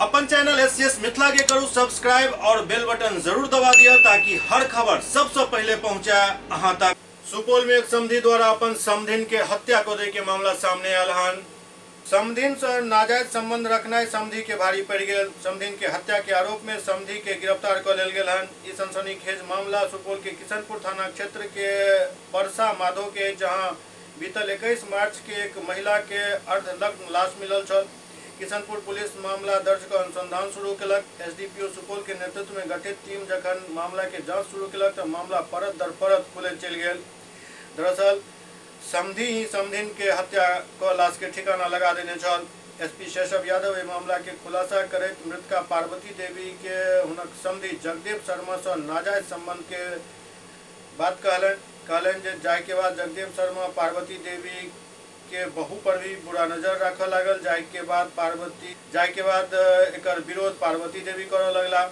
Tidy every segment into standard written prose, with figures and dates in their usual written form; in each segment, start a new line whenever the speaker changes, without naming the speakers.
अपन channel SCS Mithila के करू subscribe और बेल बटन जरूर दबा दिया ताकि हर खबर सबसे पहले पहुंचे अहां तक। सुपौल में एक समधी द्वारा अपन समधिन के हत्या करे के मामला सामने आयल हन। समधिन से नाजायज संबंध रखना समधी के भारी पड़ गए। समधिन के हत्या के आरोप में समधी के गिरफ्तार कर लेल गेल हन। ई सनसनीखेज मामला सुपौल के किशनपुर थाना क्षेत्र के परसा माधो के, जहां बीतल 21 मार्च के एक महिला के अर्धनग्न लाश मिलल छल। किशनपुर पुलिस मामला दर्ज कर अनुसंधान शुरू कलक। एसडीपीओ सुपौल के नेतृत्व में गठित टीम जखन मामला के जांच शुरू कलक तो मामला परत दर परत खुले चल गए। दरअसल समधी ही समधिन के हत्या को लाश के ठिकाना लगा देने छल। एसपी शेषव यादव ए मामला के खुलासा करैत मृतका पार्वती देवी के हुनक समधी जगदेव शर्मा से नाजायज संबंध के बात कहलन जे जाय के बाद जगदेव शर्मा पार्वती देवी के बहू पर भी बुरा नजर रख लागल। जाय के बाद एकर विरोध पार्वती देवी करऽ लगला।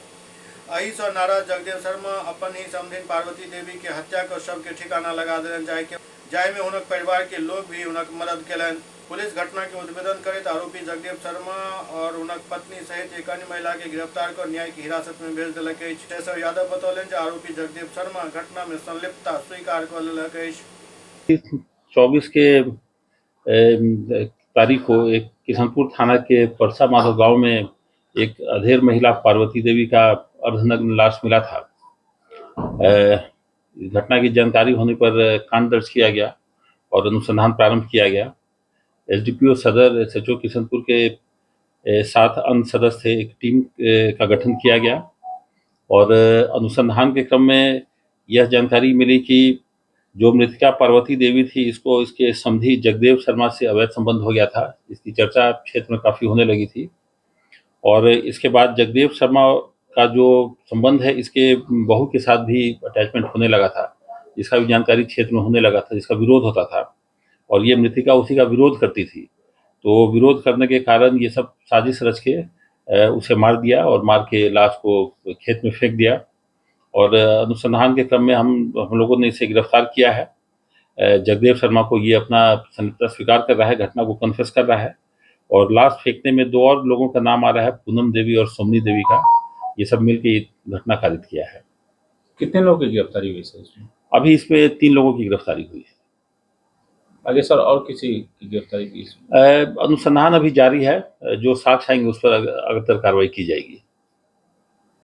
एही से नाराज जगदेव शर्मा अपन ही समधिन पार्वती देवी के हत्या कर शव के ठिकाना लगा देलन। जाय में हुनक परिवार के लोग भी हुनक मदद केलन। पुलिस घटना के उद्भेदन करैत आरोपी जगदेव शर्मा और हुनक पत्नी सहित एक अन्य महिला के गिरफ्तार कर न्यायिक हिरासत में भेज देलक अछि। शेषव यादव बतौलन जे आरोपी जगदेव शर्मा घटना में संलिप्तता स्वीकार कर लेलक अछि।
24 के तारीख को एक किशनपुर थाना के परसा माधव गांव में एक अधेड़ महिला पार्वती देवी का अर्धनग्न लाश मिला था। घटना की जानकारी होने पर कांड दर्ज किया गया और अनुसंधान प्रारंभ किया गया। एसडीपीओ सदर एसएचओ किशनपुर के 7 अन्य सदस्य थे। एक टीम का गठन किया गया और अनुसंधान के क्रम में यह जानकारी मिली कि जो मृतका पार्वती देवी थी, इसको इसके समधी जगदेव शर्मा से अवैध संबंध हो गया था। इसकी चर्चा क्षेत्र में काफ़ी होने लगी थी और इसके बाद जगदेव शर्मा का जो संबंध है, इसके बहू के साथ भी अटैचमेंट होने लगा था, जिसका भी जानकारी क्षेत्र में होने लगा था, जिसका विरोध होता था और ये मृतिका उसी का विरोध करती थी। तो विरोध करने के कारण ये सब साजिश रच के उसे मार दिया और मार के लाश को खेत में फेंक दिया और अनुसंधान के क्रम में हम लोगों ने इसे गिरफ्तार किया है। जगदेव शर्मा को ये अपना संलिप्तता स्वीकार कर रहा है, घटना को कन्फेस कर रहा है और लाश फेंकने में 2 और लोगों का नाम आ रहा है, पूनम देवी और सोमनी देवी का। ये सब मिलकर घटना कारित किया है।
कितने लोगों की गिरफ्तारी हुई सर इसमें?
अभी इसमें 3 लोगों की गिरफ्तारी हुई है।
आगे सर और किसी की गिरफ्तारी की?
अनुसंधान अभी जारी है, जो साक्ष्य आएंगे उस पर अग्रतर कार्रवाई की जाएगी।